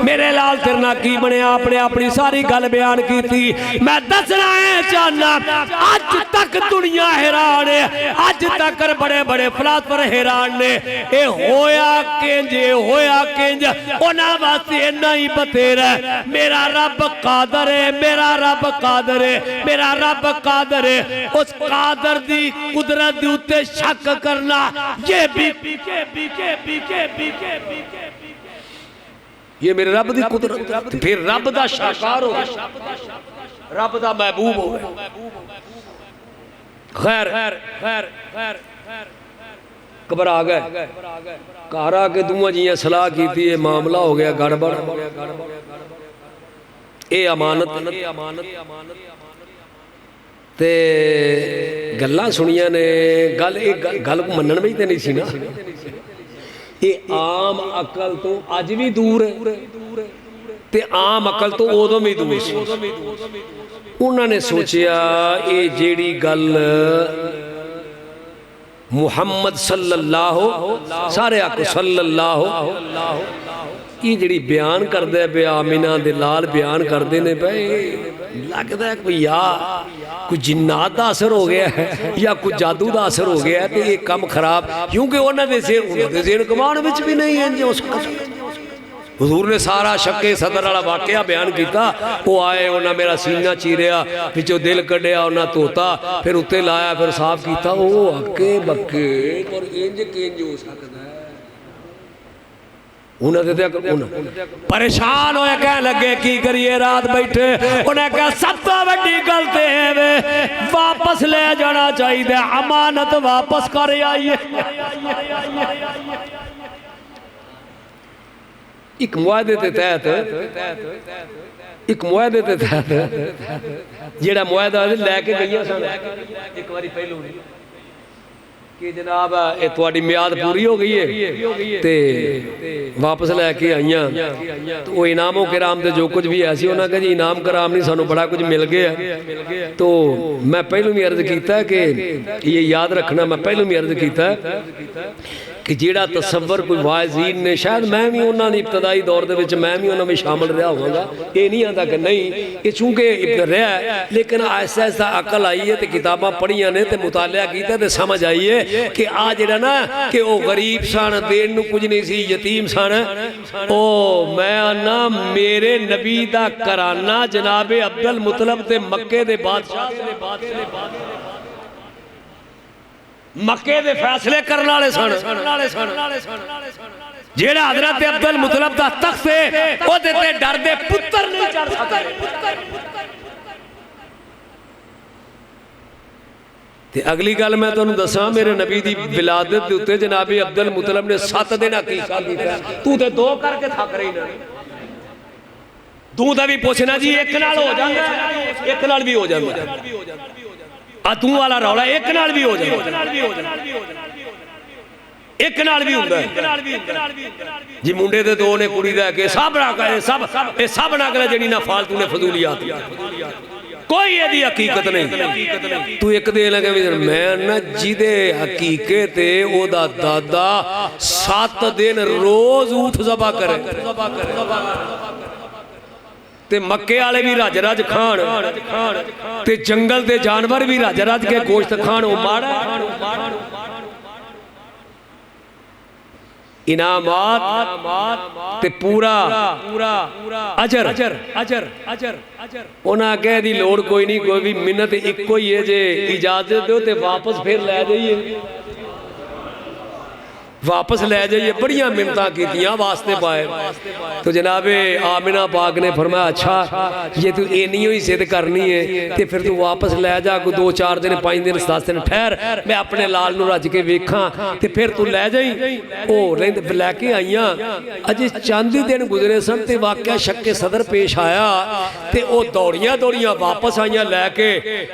मेरे लाल तेरे नाल की बनया अपने अपनी सारी गल बयान की। मैं दसना है चाहना अज तक दुनिया हैरान है अज तक बड़े बड़े फिलासफर हैरान ने ये होया किंज उन्हां वास्ते इन्ना ही बथेरा मेरा रब कादर है मेरा रब कादर है मेरा रब कादर है। उस कादर दी कुदरत दी उत्ते शक करना ये ये मेरे रब दी कुदरत फिर रब दा शाकार हो रब दा महबूब हो। खैर घबरा गए घर आके दूआं जियां सलाह की थी मामला हो गया गड़बड़। ये अमानत ते गल्लां सुनिया ने गल को मनन में तो नहीं सी ना। ये आम अकल तो अज भी दूर है ते आम अकल तो उदों भी दूर सी। उन्होंने सोचिया ये जेड़ी गल मुहम्मद सल्लल्लाहु सारे आखो सल्लल्लाहु ये जी बयान करते पे आमिना दे लाल बयान करते ने पे लगता है कोई या कोई जिन्नात का असर हो गया है या कोई जादू का असर हो गया है तो ये कम खराब क्योंकि उन्होंने जेन कमान भी नहीं है जी। उस हुजूर ने सारा शक्के सदर वाला वाकया बयान किया। वो आए उन्हें मेरा सीना चीरिया पिछों दिल कढ़िया उन्हें धोता फिर उत्ते लाया फिर साफ किया। वो हक्के बक्के और इंज किंज हो सकता है। परेशान होए कह लगे की करिए रात बैठे उन्हें कहा सब तो बड़ी गलती है वापस ले जाना चाहिए अमानत वापस कर आइए। एक मुआदे के तहत जेड़ा मुआदा लैके गई सन एक बार पहलू कि जनाब ये थोड़ी म्याद पूरी हो गई है ते वापस लैके आईया तो वो इनामों कराम ते जो कुछ भी है सी उन्होंने कहा जी इनाम कराम नहीं सानू बड़ा कुछ मिल गया। तो मैं पहलू भी अर्ज किया कि ये याद रखना मैं पहलू भी अर्ज किया कि जेड़ा तसव्वुर कोई वाइज़ीन ने शायद मैं भी उन्होंने इब्तदाई दौर दे विच मैं भी उन्होंने शामिल रहा होगा ये नहीं आता कि नहीं ये चूंकि रहा है लेकिन ऐसा ऐसा अकल आई है तो किताबां पढ़िया ने तो मुतालिया किया तो समझ आई है कि आ जरा ना कि वो गरीब सन देन नूं कुछ नहीं सी यतीम सन। ओ मैं आना मेरे नबी दा कराना जनाबे अब्दुल मुतलब ते मक्के दे बादशाह मक्के दे फैसले करने वाले सन जेड़ा हजरत अब्दुल मुतलब दा तख्त है ओदे ते डर दे पुत्र नहीं चढ़ सकदे। ते अगली गल मैं तुहानू दसां मेरे नबी दी विलादत दे उत्ते जनाबे अब्दुल मुतलब ने 7 दिन अकीका कीता तू ते 2 करके थक रही ना तू दा भी पुछना जी एक नाल हो जांदा एक नाल भी हो जांदा तू वाला रौला एक नाल भी हो जाए एक नाल भी होंदा जी मुंडे दे 2 ने कुड़ी दा के सब ना करे सब ना करे जेड़ी ना फालतू ने फजूलियात कोई यदी हकीकत नहीं। तू एक दे लगे मैं ना जिदे हकीके ते ओदा दादा 7 दिन रोज ऊठ ज़बा करे ते मक्के वाले भी रज रज खान ते जंगल दे जानवर भी रज रज के गोश्त खान। वो माड़ा इनामात ते पूरा अजर अजर अजर अजर अजर उन्हें कह दी लोड़ कोई नहीं, कोई भी मिन्नत इको ही है जे इजाजत दो ते वापस फिर लै जाइए, वापस लै जाइए। बड़िया मिन्नतां कीतियां वास्ते पाए तो जनाबे आमिना पाक ने फरमाया अच्छा ये तू इन्नी ही जिद करनी है तो फिर तू वापस लै जा, कोई 2-4 दिन 5 दिन 10 दिन ठहर, मैं अपने लाल नूं रज के वेखां ते फिर तू लै जाई। ओ लैके आईयां अजे चंद ही दिन गुजरे सन ते वाकया शक्के सदर पेश आया ते ओ दौड़ियां दौड़ियां वापस आईयां लैके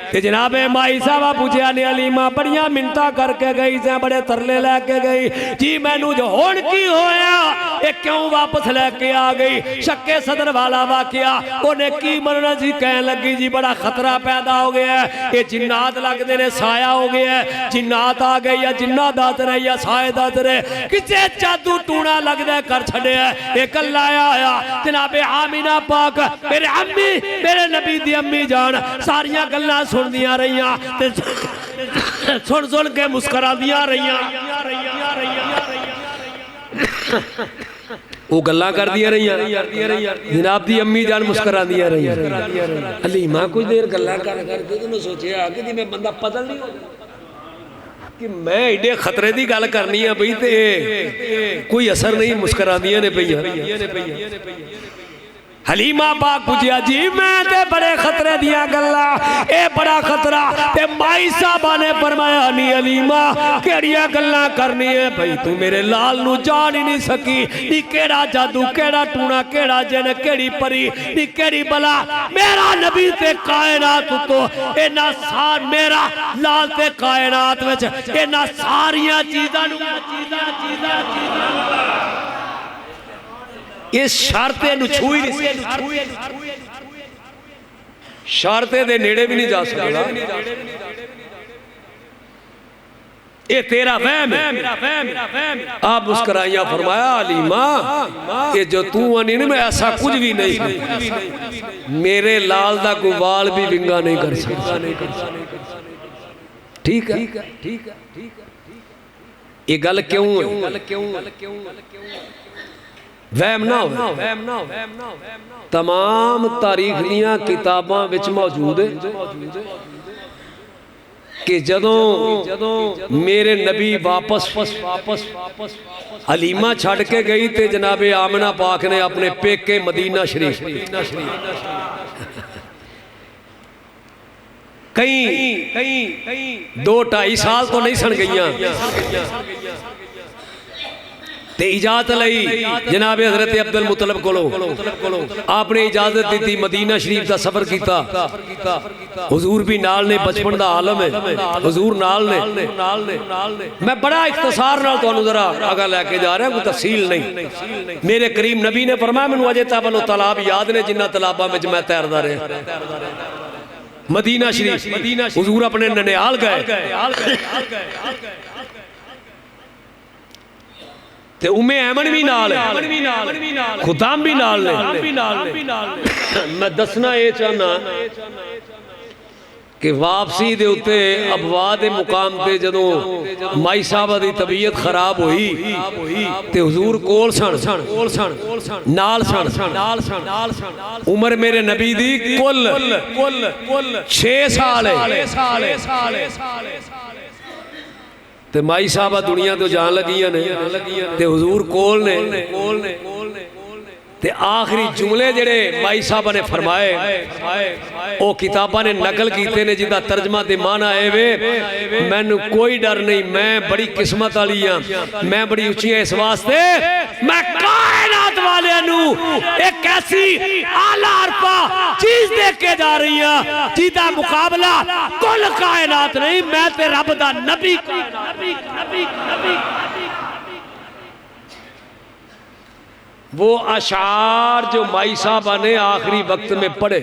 ते जनाबे माई साहबा पूछया ने अलीमा बड़ियां मिन्नतां करके गई से, बड़े तरले लैके गई जी मैनू जो होण की होया ये क्यों वापस लैके आ गई। शक्के सदर वाला वाकया उन्हें की मनना सी, कहन लगी जी बड़ा खतरा पैदा हो गया है, ये जिन्नात लगते ने साया हो गया है, जिन्नात आ गई या जिन्ना दस रहे या साए दस रहे, किसे जादू टूना लगता कर छड़िया एक आया जनाबे आमिना पाक मेरे अम्मी मेरे नबी दी अम्मी जान सारिया गल्लां सुनदियां रहियां सुन सुन के मुस्कुरादियां रहियां वो गल्लां करदियां रहियां जनाब दी अम्मी जान मुस्कुरादियां रहियां। हलीमा कुछ देर गल्लां कर करके तो सोचिया कि मैं बंदा पतल नहीं हो कि मैं एडे खतरे की गल करनी है बई ते कोई असर नहीं, मुस्कुरादियां ने पईयां। हलीमा पाक पूछया जी मैं ते बड़े खतरे दियां गल्लां ए बड़ा खतरा ते माई साहबा ने फरमाया नी हलीमा केड़ियां गल्लां करनी है भाई तू मेरे लाल नू जान ही नहीं सकी, नी केड़ा जादू केड़ा टूना केड़ा जिन केड़ी परी नी केड़ी बला मेरा नबी ते कायनात तो इना सार मेरा लाल ते कायनात विच इना सारियां चीज़ां नू इस शर्ते छूई नहीं, शर्ते दे नेड़े भी नहीं जा सकता। ये तेरा वहम है। आप मुस्कुराइया फरमाया अलीमा ये जो तू आनी मैं ऐसा कुछ भी नहीं, मेरे लाल दा कोई वाल भी विंगा नहीं कर सकता। ठीक है ठीक है ये गल क्यों वहम ना हो। तमाम तारीख दियां किताबां विच मौजूद है कि जदों मेरे नबी वापस हलीमा छड़ के गई ते जनाबे आमिना पाक ने अपने पेके मदीना शरीफ कई 2-2.5 साल तो नहीं सन गईयां ते इजाजत लई जनाबे हजरत अब्दुल मुतलब कोलों आपने इजाजत दी, मदीना शरीफ का सफर किया। हुजूर भी नाल ने, बचपन का आलम है हुजूर नाल ने। मैं बड़ा इख्तसार नाल तुहानू जरा आगा लैके जा रहा, कोई तफसील नहीं। मेरे करीम नबी ने फरमाया मैनू अजे तक वो तालाब याद ने जिन्हां तालाबां विच मैं तैरदा रहा। मदीना शरीफ हुजूर अपने ननिहाल गए ते उम्मे ऐमन भी नाल है, खुदाम भी नाल है। मैं दसना ये चाहना कि वापसी दे उत्ते अबवा दे मुकाम ते जदों माई साहबा दी तबीयत खराब हुई ते हुजूर कोल सन नाल सन। उम्र मेरे नबी दी कुल 6 साल है ते माई साहबा दुनिया तो जान लगियां ने ते हुजूर कोल ने ते आखिरी जुमले जेड़े माई साहबा ने फरमाए ओ किताबा ने नकल कीते ने जिदा तर्जमा ते माना है वे मैनू कोई डर नहीं, मैं बड़ी किस्मत वाली हां, मैं बड़ी उच्ची इस वास्ते मैं कायनात वाले नू एक ऐसी आला अरपा चीज दे के जा रही हां जिदा मुकाबला कुल कायनात नहीं, मैं ते रब दा नबी वो अशार जो माई साहबा ने आखिरी वक्त में पढ़े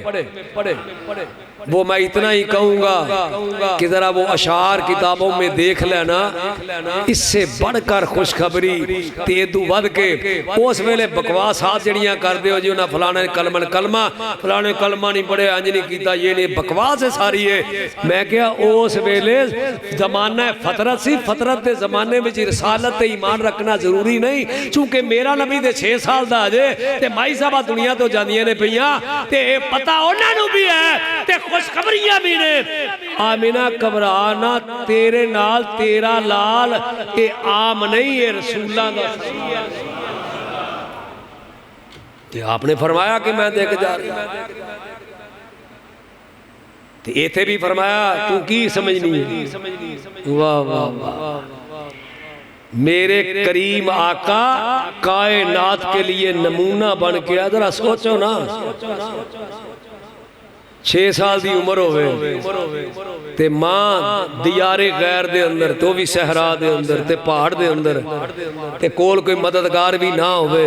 वो मैं इतना ही कहूँगा कि ज़रा वो अशार किताबों में देख लेना, इससे बढ़कर खुशखबरी तेदू वध के उस वेले बकवास हाथ जड़ियाँ कर दो जी उन्हें फलाने कलमा फलाने कलमा नहीं पढ़े, अंज नहीं किया, ये नहीं, बकवास है सारी है। मैं क्या उस वेले जमाना फतरत सी, फतरत के जमाने में रसालत ते ईमान रखना जरूरी नहीं, चूंकि मेरा नबी दे 6 साल दा अजे ते माई साहबा दुनिया तो जांदियां ने पईयां ते पता उन्हां नूं भी है ते खुशखबरियां भी ने। आमिना घबरा ना, तेरे नाल तेरा लाल ये आम नहीं है, रसूलां दा सही है। ते आपने फरमाया कि मैं देख जा रहा, ते इथे भी फरमाया तू की समझनी है। वाह वाह वाह, मेरे करीम आका कायनात के लिए नमूना बन के, जरा सोचो ना 6 साल की उम्र होवे ते मां दियारे गैर दे अंदर, तो भी सहरा दे अंदर ते पहाड़ दे अंदर, ते कोल कोई मददगार भी ना होवे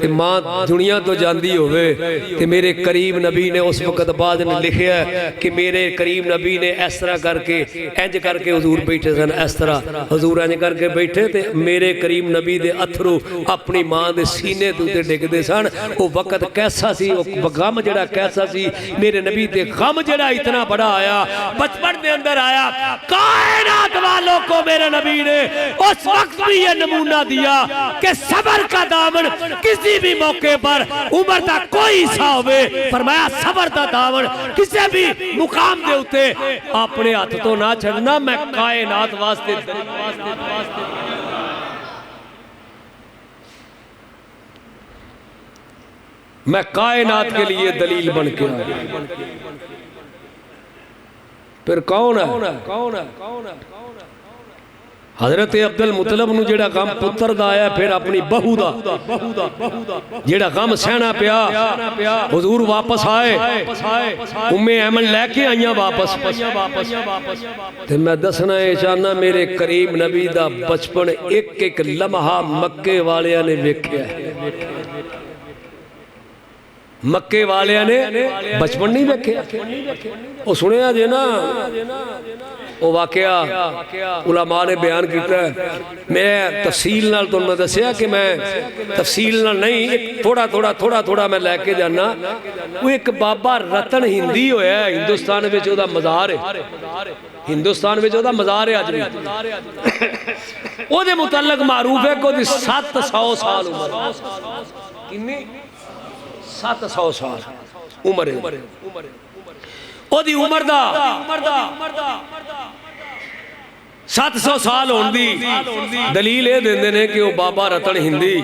ते मां दुनिया तो जांदी होवे ते मेरे करीम नबी ने उस वक्त बाद ने लिखिया कि मेरे करीम नबी ने इस तरह करके इंज करके हुजूर बैठे सन, इस तरह हुजूर इंज करके बैठे ते मेरे करीम नबी दे अथरू अपनी मां दे सीने ते उत्ते डिगदे सन। वो वक्त कैसा सी, वो गम जड़ा कैसा सी, मेरे नबी दे गम जड़ा इतना बड़ा आया, बचपन दे अंदर आया। कायनात वालों को मेरे नबी ने उस वक्त भी ये नमूना दिया कि सबर का दामन किसी भी मौके पर उम्र का कोई हिस्सा होवे, फरमाया सबर का दामन किसी भी मुकाम दे उते अपने हाथ तो ना छड़ना, मैं कायनात वास्ते मैं कायनात के लिए दलील बन के आया। फिर कौन है? हजरत अब्दुल मुतलब नूं जेड़ा गम पुत्र दा आया, फिर अपनी बहू दा जेड़ा गम सहना पिया, हुजूर वापस आए, उम्मे ऐमन लैके आईयां वापस। ते मैं दसना ये चाहना मेरे करीम नबी दा बचपन एक एक लम्हा मक्के वालियां ने वेख्या, मक्के वाले ने बचपन नहीं वेखे, वो सुनिया जे ना वो वाकया उलमा ने बयान किया। मैं तफसील नाल तो मैं दसिया कि मैं तफसील नाल नहीं, थोड़ा थोड़ा थोड़ा थोड़ा मैं लैके जाना। वो एक बाबा रतन हिंदी होया हिंदुस्तान में, ओहदा मज़ार है, हिंदुस्तान में ओहदा मज़ार है अज भी। ओहदे मुतल्लक मारूफ है कि ओहदी 700 साल उम्र, किन्नी 700 साल उम्र है। ओदी उम्र दा 700 साल होने दी दलील ये देंदे ने कि वो बाबा रतन हिंदी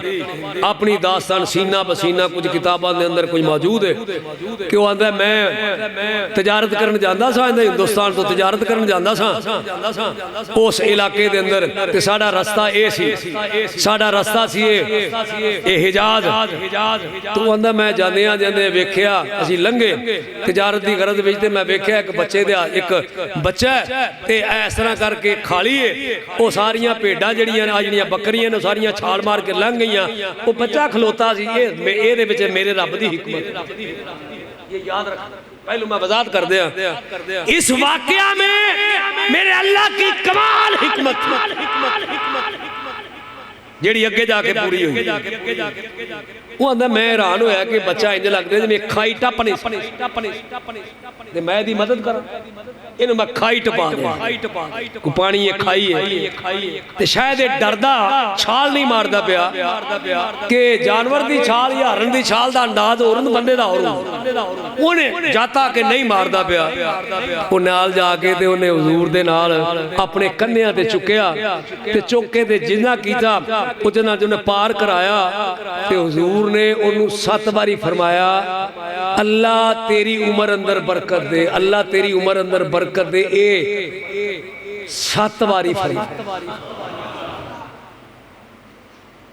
अपनी दास्तान सीना बसीना कुछ किताबों के अंदर कुछ मौजूद है कि वो आंदा मैं तजारत करन जांदा सा, हिंदुस्तान तो तजारत करन जांदा सा उस इलाके दे अंदर, ते साडा रास्ता ए सी, साडा रास्ता सी ए हिजाज। तो आंदा मैं जांदियां जांदे वेख्या, असीं लंघे तजारत दी गरज विच, ते मैं वेख्या एक बच्चे दे एक बच्चा ते इस तरह करके खाली है, वो सारियां भेडां जड़ियां ने जड़ियां बकरियां ने सारियां छाल मार के लंघ गईयां, वो बच्चा खलोता सी। ये विच मेरे रब दी हिकमत, ये याद रख, पहलू मैं वजाहत कर दिया। इस वाकया में मेरे अल्लाह की कमाल हिकमत जेड़ी अगे जाके पूरी हुई। वो आंदा मैं हैरान होया कि बच्चा इंज लगदा जिवें खाई टपने ते मैं दी मदद करा, इहनूं मैं खाई टपा दियां, को पानी ये खाई है ते शायद डरदा छाल नहीं मारदा पिया कि जानवर दी छाल या हरन दी छाल दा अंदाज होर बंदे दा होर, उहने जाता कि नहीं मारदा पिया। वो नाल जाके ते उहने हुजूर दे नाल अपने कन्नियां ते चुक्या ते चुक के ते जिन्ना कीता उतना जो पार कराया, ते हुजूर ने उन्होंने 7 बारी फरमाया अल्लाह तेरी उम्र अंदर बरकत दे, अल्लाह तेरी उम्र अंदर बरकत दे। ए 7 बारी फरमाया।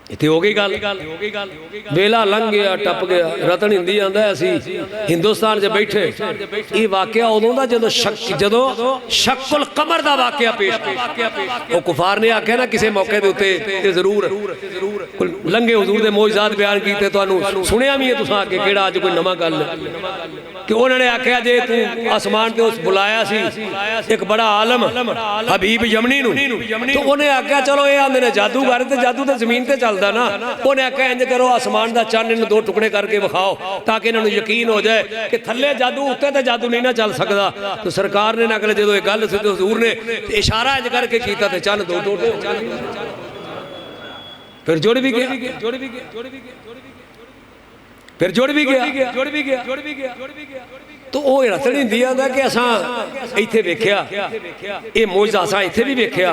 इतनी हो गई गल, वेला लंघ गया टप गया। रतन हिंदी आंदा असी हिंदुस्तान च बैठे, ये वाकया उदों दा जदों शक्कुल कमर दा वाकया पेश, वो कुफार ने आख्या ना किसी मौके दे उत्ते जरूर लंघे हुजूर दे मोइज़ात बयान कीते, तुहानूं सुनिया भी है तुसां कि केड़ा अज कोई नवां गल कि उन्होंने आख्या जे तू आसमान ते उस बुलाया सी एक बड़ा आलम हबीब यमनी नूं, तो उन्हें आख्या चलो ये आंदे ने जादूगर ते जादू तो जमीन ते चलदा ना। उन्हें आख्या इंज करो आसमान दा चंद इन्हूं दो टुकड़े करके विखाओ ताकि इन्हों यकीन हो जाए कि थल्ले जादू उत्ते ते जादू नहीं ना चल सकदा। तो सरकार ने ना जो ये गल सी हजूर ने इशारा इंज करके कीता ते चंद दो टोटे फिर जुड़ भी गया, फिर जुड़ भी गया। तो वो रतन हिंदी आंदा कि असां इत्थे वेख्या ये मौजज़ा असां इत्थे भी वेख्या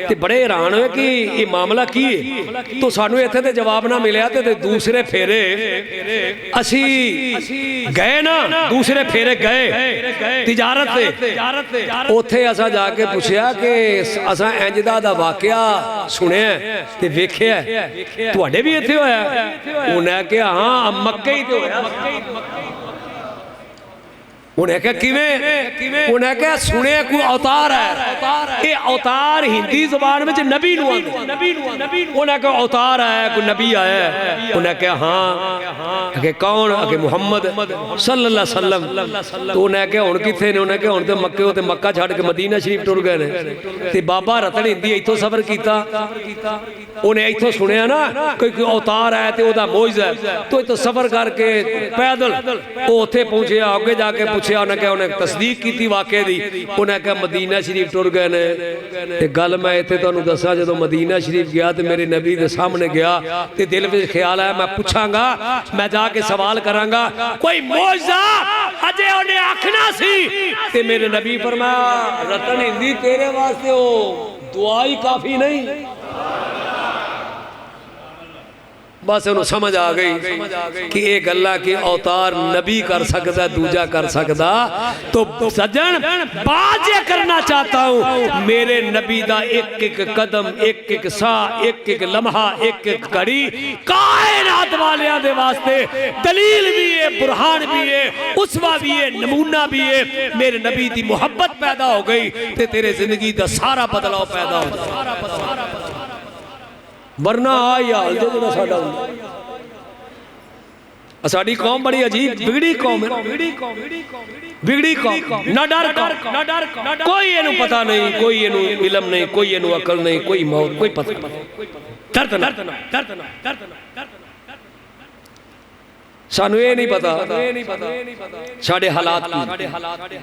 ते बड़े हैरान होए कि ये मामला की है। तो सानू इत्थे ते जवाब ना मिलिया ते दूसरे फेरे असी गए ना, दूसरे फेरे गए तिजारत ते उत्थे असां जाके पुछया कि असां इंज दा वाकया सुनिया ते वेख्या तुहाडे भी इत्थे होया? उन्हें कहा हाँ मक्के ही ते होया। उन्हें क्या किवें? उन्हें क्या सुने कोई अवतार है, ये अवतार हिंदी जुबान में नबी नूं आंदा। उन्हें क्या अवतार है, कोई नबी आया? उन्हें क्या हाँ कि कौन? कि मुहम्मद सल्लल्लाहु अलैहि वसल्लम। तो उन्हें क्या हुण किथे ने? उन्हें क्या हुण ते मक्के ते मक्का छड्ड के मदीना शरीफ टुर गए ने। ते बाबा रतन हिंदी इत्थों सफर कीता, उन्हें इत्थों सुनिया ना कोई अवतार है ते ओदा मौजज़ा है, तो इत्थों सफर करके पैदल वो उत्थे पहुंचे, आगे जाके पूछे उन्हें क्या, उन्हें तस्दीक की वाकई दी। उन्हें क्या मदीना शरीफ टुर गए ने। ते गल मैं इत्थे तुहानूं दसां, जदों मदीना शरीफ गया तो मेरे नबी दे सामने गया ते दिल में ख्याल आया मैं पूछांगा, मैं जाके सवाल करांगा कोई मौजज़ा अजे उन्हें आखना सी। ते मेरे नबी फरमाया रतन हिंदी तेरे वास्ते हो दुआ ही काफी नहीं। बस उन्हें समझ आ गई कि ये गल्ला कि अवतार नबी कर सकता दूजा कर सकता। तो सज्जन बात ये करना चाहता हूँ, मेरे नबी दा एक एक कदम, एक एक सा, एक एक लम्हा, एक एक घड़ी कायनात वालियां दे वास्ते दलील भी है, बुरहान भी है, उसवा भी है, नमूना भी है। मेरे नबी दी मुहब्बत पैदा हो गई ते तेरे जिंदगी दा सारा बदलाव पैदा हो जाए। वरना हाल जो साडा साडी कौम बड़ी अजीब बिगड़ी कौम है, बिगड़ी कौम ना डर कोई इनू पता नहीं, कोई इनू इलम नहीं, कोई इनू अकल नहीं, कोई मौत कोई पता नहीं। सानू ये नहीं पता साडे हालात की।